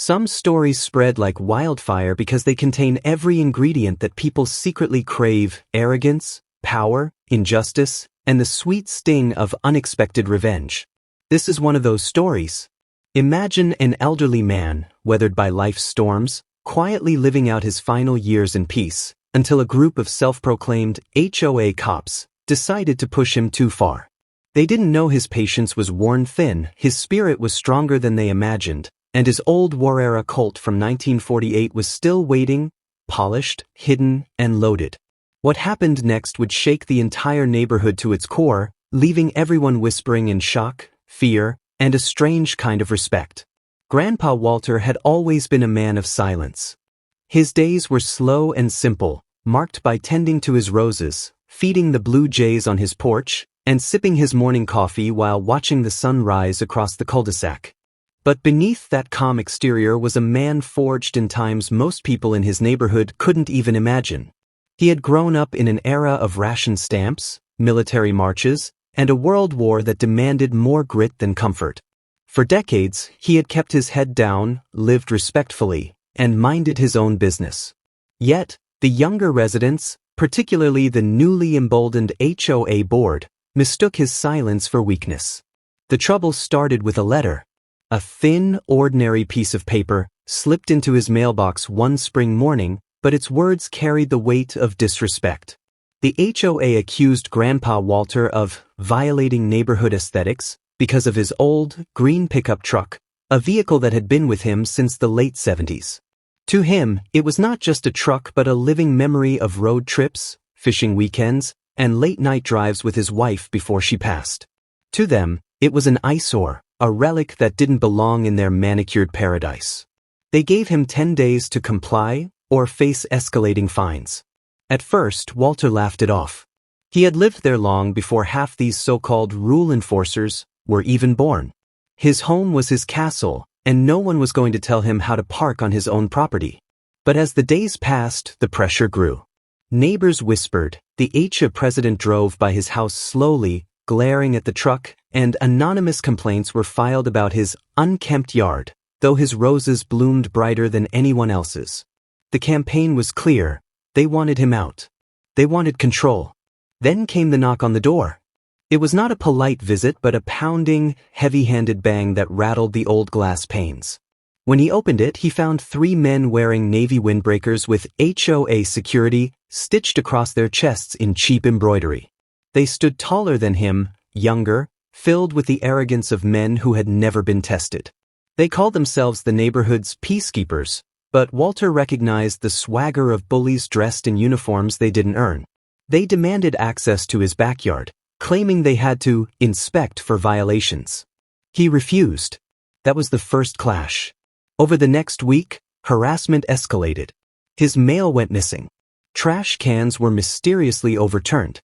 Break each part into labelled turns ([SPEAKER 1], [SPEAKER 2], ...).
[SPEAKER 1] Some stories spread like wildfire because they contain every ingredient that people secretly crave: arrogance, power, injustice, and the sweet sting of unexpected revenge. This is one of those stories. Imagine an elderly man, weathered by life's storms, quietly living out his final years in peace, until a group of self-proclaimed HOA cops decided to push him too far. They didn't know his patience was worn thin, his spirit was stronger than they imagined, and his old war-era Colt from 1948 was still waiting, polished, hidden, and loaded. What happened next would shake the entire neighborhood to its core, leaving everyone whispering in shock, fear, and a strange kind of respect. Grandpa Walter had always been a man of silence. His days were slow and simple, marked by tending to his roses, feeding the blue jays on his porch, and sipping his morning coffee while watching the sun rise across the cul-de-sac. But beneath that calm exterior was a man forged in times most people in his neighborhood couldn't even imagine. He had grown up in an era of ration stamps, military marches, and a world war that demanded more grit than comfort. For decades, he had kept his head down, lived respectfully, and minded his own business. Yet, the younger residents, particularly the newly emboldened HOA board, mistook his silence for weakness. The trouble started with a letter. A thin, ordinary piece of paper slipped into his mailbox one spring morning, but its words carried the weight of disrespect. The HOA accused Grandpa Walter of violating neighborhood aesthetics because of his old, green pickup truck, a vehicle that had been with him since the late 70s. To him, it was not just a truck but a living memory of road trips, fishing weekends, and late-night drives with his wife before she passed. To them, it was an eyesore, a relic that didn't belong in their manicured paradise. They gave him 10 days to comply or face escalating fines. At first, Walter laughed it off. He had lived there long before half these so-called rule enforcers were even born. His home was his castle, and no one was going to tell him how to park on his own property. But as the days passed, the pressure grew. Neighbors whispered, the HOA president drove by his house slowly, glaring at the truck, and anonymous complaints were filed about his unkempt yard, though his roses bloomed brighter than anyone else's. The campaign was clear. They wanted him out. They wanted control. Then came the knock on the door. It was not a polite visit but a pounding, heavy-handed bang that rattled the old glass panes. When he opened it, he found 3 men wearing navy windbreakers with HOA security stitched across their chests in cheap embroidery. They stood taller than him, younger, filled with the arrogance of men who had never been tested. They called themselves the neighborhood's peacekeepers, but Walter recognized the swagger of bullies dressed in uniforms they didn't earn. They demanded access to his backyard, claiming they had to inspect for violations. He refused. That was the first clash. Over the next week, harassment escalated. His mail went missing. Trash cans were mysteriously overturned.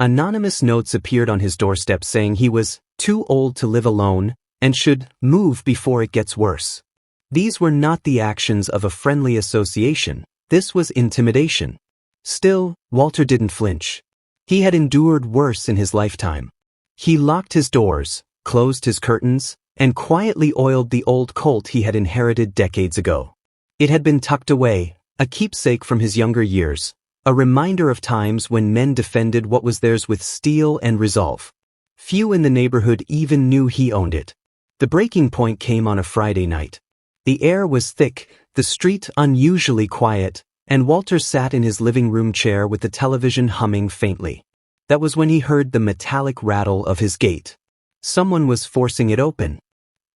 [SPEAKER 1] Anonymous notes appeared on his doorstep saying he was too old to live alone and should move before it gets worse. These were not the actions of a friendly association. This was intimidation. Still, Walter didn't flinch. He had endured worse in his lifetime. He locked his doors, closed his curtains, and quietly oiled the old Colt he had inherited decades ago. It had been tucked away, a keepsake from his younger years, a reminder of times when men defended what was theirs with steel and resolve. Few in the neighborhood even knew he owned it. The breaking point came on a Friday night. The air was thick, the street unusually quiet, and Walter sat in his living room chair with the television humming faintly. That was when he heard the metallic rattle of his gate. Someone was forcing it open.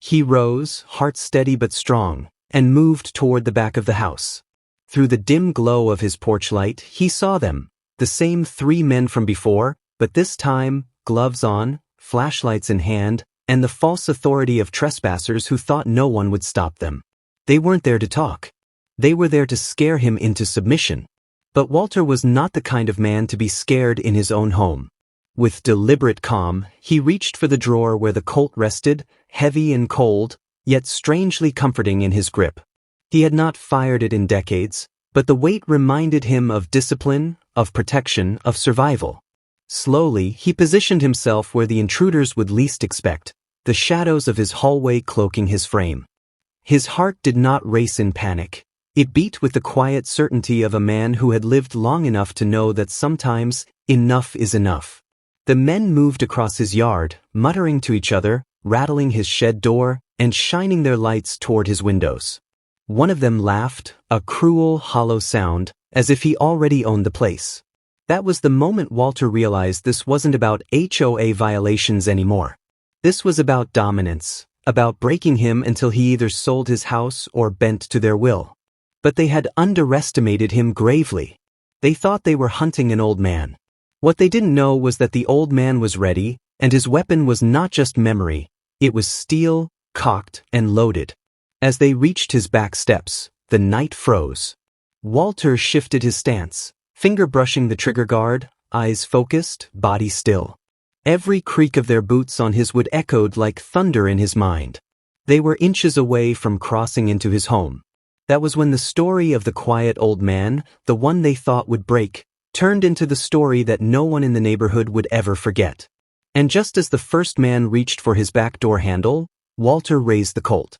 [SPEAKER 1] He rose, heart steady but strong, and moved toward the back of the house. Through the dim glow of his porch light, he saw them, the same 3 men from before, but this time, gloves on, flashlights in hand, and the false authority of trespassers who thought no one would stop them. They weren't there to talk. They were there to scare him into submission. But Walter was not the kind of man to be scared in his own home. With deliberate calm, he reached for the drawer where the Colt rested, heavy and cold, yet strangely comforting in his grip. He had not fired it in decades, but the weight reminded him of discipline, of protection, of survival. Slowly, he positioned himself where the intruders would least expect, the shadows of his hallway cloaking his frame. his heart did not race in panic. It beat with the quiet certainty of a man who had lived long enough to know that sometimes, enough is enough. The men moved across his yard, muttering to each other, rattling his shed door, and shining their lights toward his windows. One of them laughed, a cruel, hollow sound, as if he already owned the place. That was the moment Walter realized this wasn't about HOA violations anymore. This was about dominance, about breaking him until he either sold his house or bent to their will. But they had underestimated him gravely. They thought they were hunting an old man. What they didn't know was that the old man was ready, and his weapon was not just memory, it was steel, cocked, and loaded. As they reached his back steps, the night froze. Walter shifted his stance, finger brushing the trigger guard, eyes focused, body still. Every creak of their boots on his wood echoed like thunder in his mind. They were inches away from crossing into his home. That was when the story of the quiet old man, the one they thought would break, turned into the story that no one in the neighborhood would ever forget. And just as the first man reached for his back door handle, Walter raised the Colt.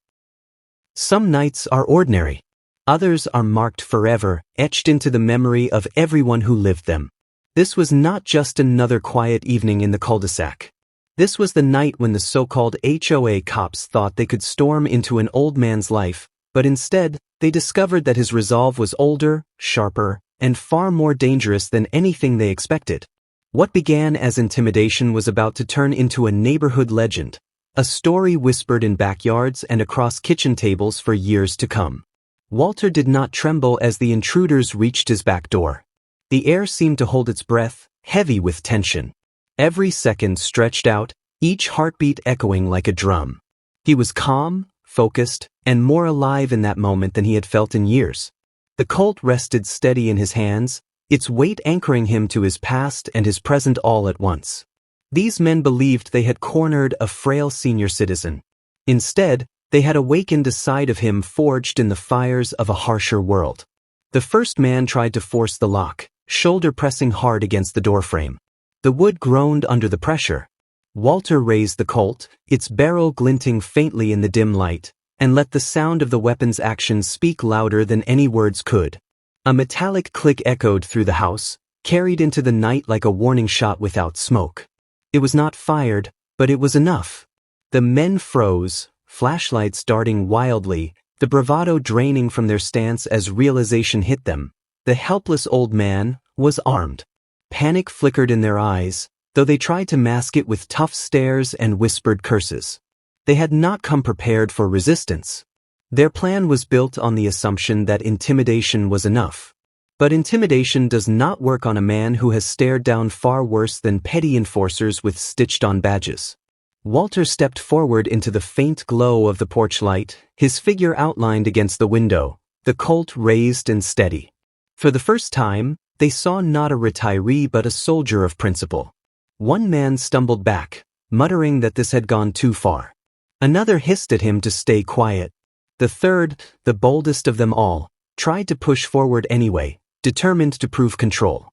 [SPEAKER 1] Some nights are ordinary. Others are marked forever, etched into the memory of everyone who lived them. This was not just another quiet evening in the cul-de-sac. This was the night when the so-called HOA cops thought they could storm into an old man's life, but instead, they discovered that his resolve was older, sharper, and far more dangerous than anything they expected. What began as intimidation was about to turn into a neighborhood legend, a story whispered in backyards and across kitchen tables for years to come. Walter did not tremble as the intruders reached his back door. The air seemed to hold its breath, heavy with tension. Every second stretched out, each heartbeat echoing like a drum. He was calm, focused, and more alive in that moment than he had felt in years. The Colt rested steady in his hands, its weight anchoring him to his past and his present all at once. These men believed they had cornered a frail senior citizen. Instead, they had awakened a side of him forged in the fires of a harsher world. The first man tried to force the lock, shoulder pressing hard against the doorframe. The wood groaned under the pressure. Walter raised the Colt, its barrel glinting faintly in the dim light, and let the sound of the weapon's action speak louder than any words could. A metallic click echoed through the house, carried into the night like a warning shot without smoke. It was not fired, but it was enough. The men froze, flashlights darting wildly, the bravado draining from their stance as realization hit them. The helpless old man was armed. Panic flickered in their eyes, though they tried to mask it with tough stares and whispered curses. They had not come prepared for resistance. Their plan was built on the assumption that intimidation was enough. But intimidation does not work on a man who has stared down far worse than petty enforcers with stitched-on badges. Walter stepped forward into the faint glow of the porch light, his figure outlined against the window, the Colt raised and steady. For the first time, they saw not a retiree but a soldier of principle. One man stumbled back, muttering that this had gone too far. Another hissed at him to stay quiet. The third, the boldest of them all, tried to push forward anyway, determined to prove control.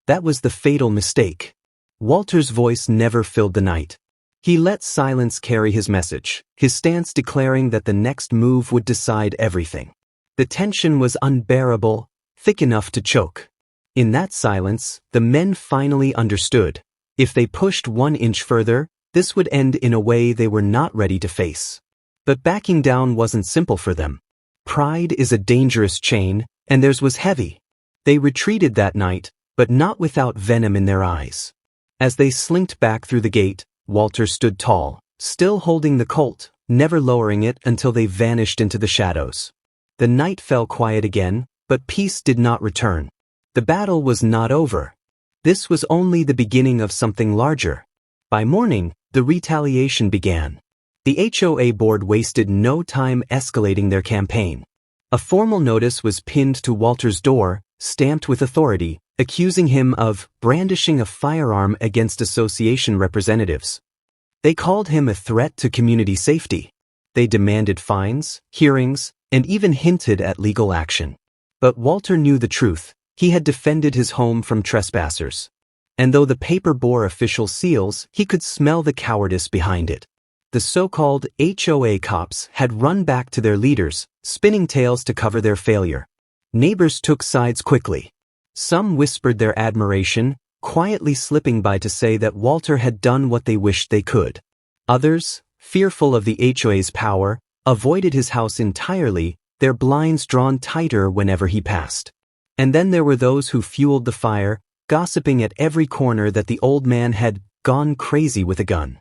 [SPEAKER 1] That was the fatal mistake. Walter's voice never filled the night. He let silence carry his message, his stance declaring that the next move would decide everything. The tension was unbearable, thick enough to choke. In that silence, the men finally understood. If they pushed 1 inch further, this would end in a way they were not ready to face. But backing down wasn't simple for them. Pride is a dangerous chain, and theirs was heavy. They retreated that night, but not without venom in their eyes. As they slinked back through the gate, Walter stood tall, still holding the Colt, never lowering it until they vanished into the shadows. The night fell quiet again, but peace did not return. The battle was not over. This was only the beginning of something larger. By morning, the retaliation began. The HOA board wasted no time escalating their campaign. A formal notice was pinned to Walter's door, stamped with authority, accusing him of brandishing a firearm against association representatives. They called him a threat to community safety. They demanded fines, hearings, and even hinted at legal action. But Walter knew the truth. He had defended his home from trespassers. And though the paper bore official seals, he could smell the cowardice behind it. the so-called HOA cops had run back to their leaders, spinning tales to cover their failure. Neighbors took sides quickly. Some whispered their admiration, quietly slipping by to say that Walter had done what they wished they could. Others, fearful of the HOA's power, avoided his house entirely, their blinds drawn tighter whenever he passed. And then there were those who fueled the fire, gossiping at every corner that the old man had gone crazy with a gun.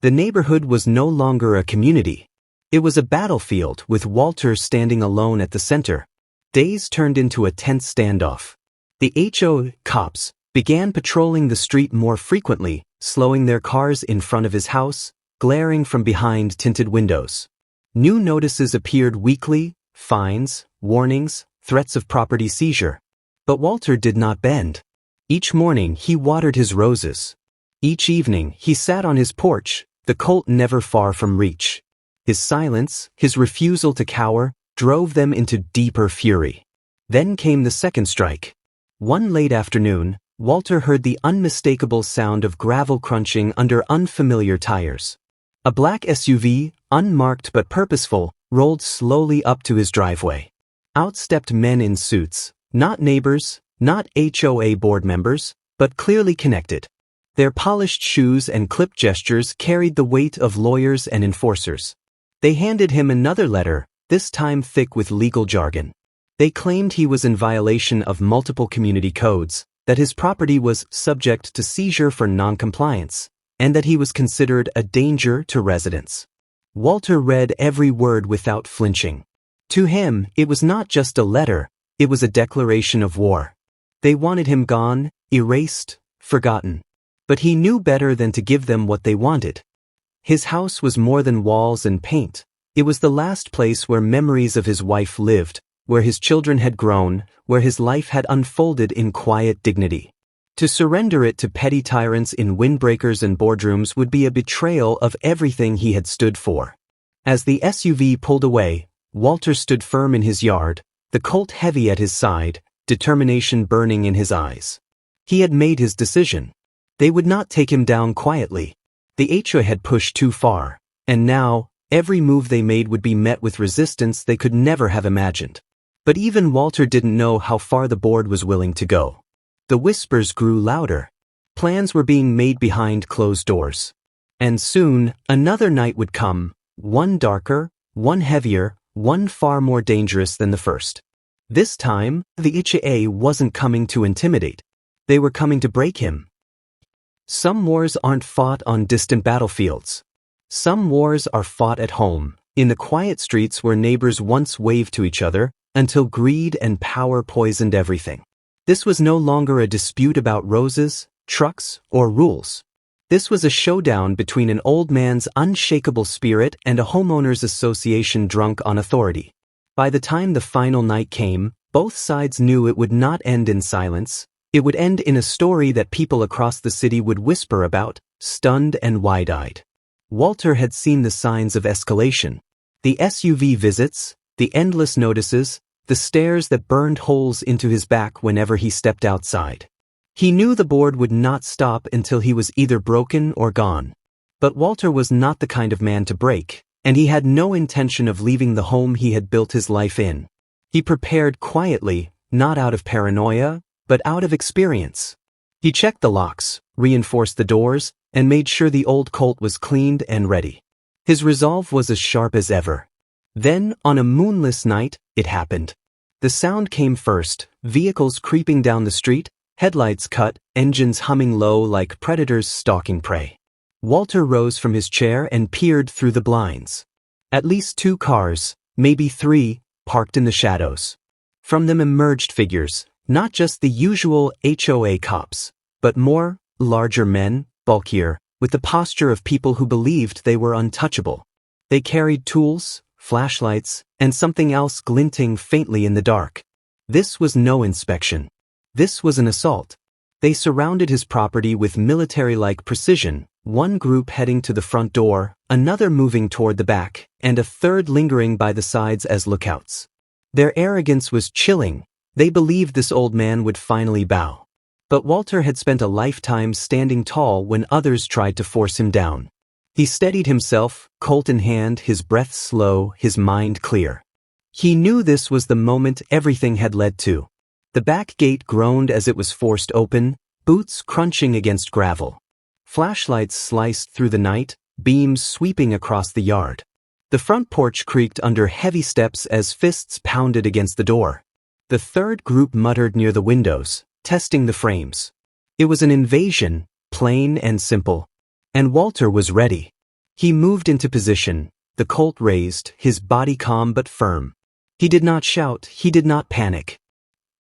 [SPEAKER 1] The neighborhood was no longer a community. It was a battlefield with Walter standing alone at the center. Days turned into a tense standoff. The HOA cops began patrolling the street more frequently, slowing their cars in front of his house, glaring from behind tinted windows. New notices appeared weekly, fines, warnings, threats of property seizure. But Walter did not bend. Each morning he watered his roses. Each evening he sat on his porch, the Colt never far from reach. His silence, his refusal to cower, drove them into deeper fury. Then came the second strike. One late afternoon, Walter heard the unmistakable sound of gravel crunching under unfamiliar tires. A black SUV, unmarked but purposeful, rolled slowly up to his driveway. Out stepped men in suits, not neighbors, not HOA board members, but clearly connected. Their polished shoes and clipped gestures carried the weight of lawyers and enforcers. They handed him another letter, this time thick with legal jargon. They claimed he was in violation of multiple community codes, that his property was subject to seizure for noncompliance, and that he was considered a danger to residents. Walter read every word without flinching. To him, it was not just a letter, it was a declaration of war. They wanted him gone, erased, forgotten. But he knew better than to give them what they wanted. His house was more than walls and paint. It was the last place where memories of his wife lived, where his children had grown, where his life had unfolded in quiet dignity. To surrender it to petty tyrants in windbreakers and boardrooms would be a betrayal of everything he had stood for. As the SUV pulled away, Walter stood firm in his yard, the Colt heavy at his side, determination burning in his eyes. He had made his decision. They would not take him down quietly. The HOA had pushed too far, and now, every move they made would be met with resistance they could never have imagined. But even Walter didn't know how far the board was willing to go. The whispers grew louder. Plans were being made behind closed doors. And soon, another night would come, one darker, one heavier, one far more dangerous than the first. This time, the HOA wasn't coming to intimidate. They were coming to break him. Some wars aren't fought on distant battlefields. Some wars are fought at home, in the quiet streets where neighbors once waved to each other, until greed and power poisoned everything. This was no longer a dispute about roses, trucks, or rules. This was a showdown between an old man's unshakable spirit and a homeowners association drunk on authority. By the time the final night came, both sides knew it would not end in silence. It would end in a story that people across the city would whisper about, stunned and wide-eyed. Walter had seen the signs of escalation. The SUV visits, the endless notices, the stares that burned holes into his back whenever he stepped outside. He knew the board would not stop until he was either broken or gone. But Walter was not the kind of man to break, and he had no intention of leaving the home he had built his life in. He prepared quietly, not out of paranoia, but out of experience. He checked the locks, reinforced the doors, and made sure the old Colt was cleaned and ready. His resolve was as sharp as ever. Then, on a moonless night, it happened. The sound came first, vehicles creeping down the street, headlights cut, engines humming low like predators stalking prey. Walter rose from his chair and peered through the blinds. At least 2 cars, maybe 3, parked in the shadows. From them emerged figures, not just the usual HOA cops, but more, larger men, bulkier, with the posture of people who believed they were untouchable. They carried tools, flashlights, and something else glinting faintly in the dark. This was no inspection. This was an assault. They surrounded his property with military-like precision, one group heading to the front door, another moving toward the back, and a third lingering by the sides as lookouts. Their arrogance was chilling. They believed this old man would finally bow. But Walter had spent a lifetime standing tall when others tried to force him down. He steadied himself, Colt in hand, his breath slow, his mind clear. He knew this was the moment everything had led to. The back gate groaned as it was forced open, boots crunching against gravel. Flashlights sliced through the night, beams sweeping across the yard. The front porch creaked under heavy steps as fists pounded against the door. The third group muttered near the windows, testing the frames. It was an invasion, plain and simple. And Walter was ready. He moved into position, the Colt raised, his body calm but firm. He did not shout, he did not panic.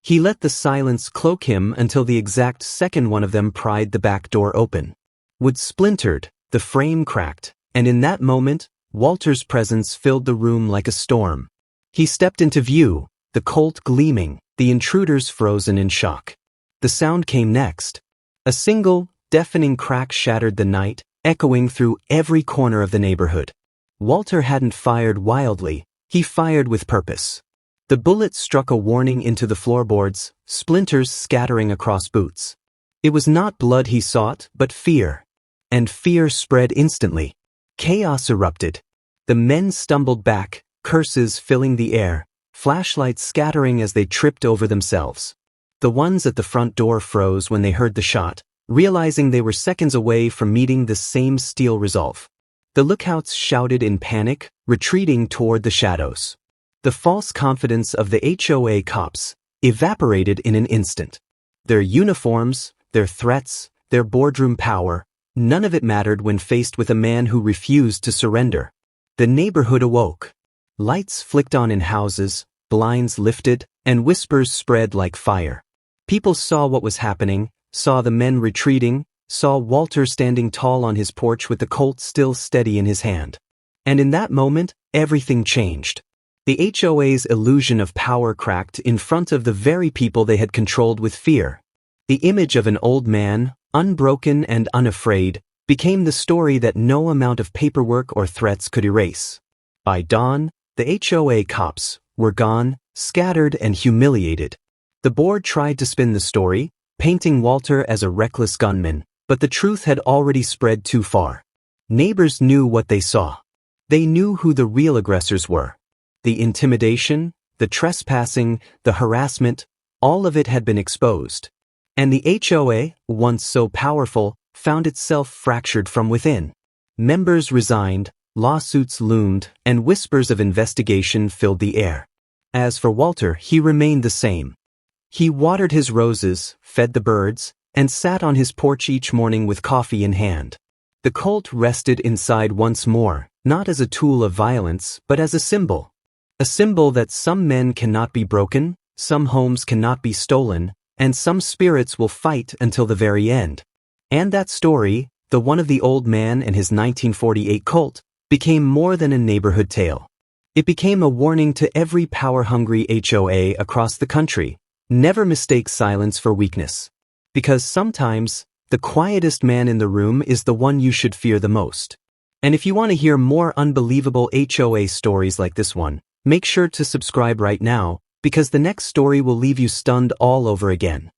[SPEAKER 1] He let the silence cloak him until the exact second one of them pried the back door open. Wood splintered, the frame cracked, and in that moment, Walter's presence filled the room like a storm. He stepped into view, the Colt gleaming, the intruders frozen in shock. The sound came next. A single, deafening crack shattered the night, echoing through every corner of the neighborhood. Walter hadn't fired wildly, he fired with purpose. The bullet struck a warning into the floorboards, splinters scattering across boots. It was not blood he sought, but fear. And fear spread instantly. Chaos erupted. The men stumbled back, curses filling the air, flashlights scattering as they tripped over themselves. The ones at the front door froze when they heard the shot, realizing they were seconds away from meeting the same steel resolve. The lookouts shouted in panic, retreating toward the shadows. The false confidence of the HOA cops evaporated in an instant. Their uniforms, their threats, their boardroom power, none of it mattered when faced with a man who refused to surrender. The neighborhood awoke. Lights flicked on in houses, blinds lifted, and whispers spread like fire. People saw what was happening, saw the men retreating, saw Walter standing tall on his porch with the Colt still steady in his hand. And in that moment, everything changed. The HOA's illusion of power cracked in front of the very people they had controlled with fear. The image of an old man, unbroken and unafraid, became the story that no amount of paperwork or threats could erase. By dawn, the HOA cops were gone, scattered and humiliated. The board tried to spin the story, painting Walter as a reckless gunman, but the truth had already spread too far. Neighbors knew what they saw. They knew who the real aggressors were. The intimidation, the trespassing, the harassment, all of it had been exposed. And the HOA, once so powerful, found itself fractured from within. Members resigned, lawsuits loomed, and whispers of investigation filled the air. As for Walter, he remained the same. He watered his roses, fed the birds, and sat on his porch each morning with coffee in hand. The Colt rested inside once more, not as a tool of violence, but as a symbol. A symbol that some men cannot be broken, some homes cannot be stolen, and some spirits will fight until the very end. And that story, the one of the old man and his 1948 Colt, became more than a neighborhood tale. It became a warning to every power-hungry HOA across the country. Never mistake silence for weakness. Because sometimes, the quietest man in the room is the one you should fear the most. And if you want to hear more unbelievable HOA stories like this one, make sure to subscribe right now, because the next story will leave you stunned all over again.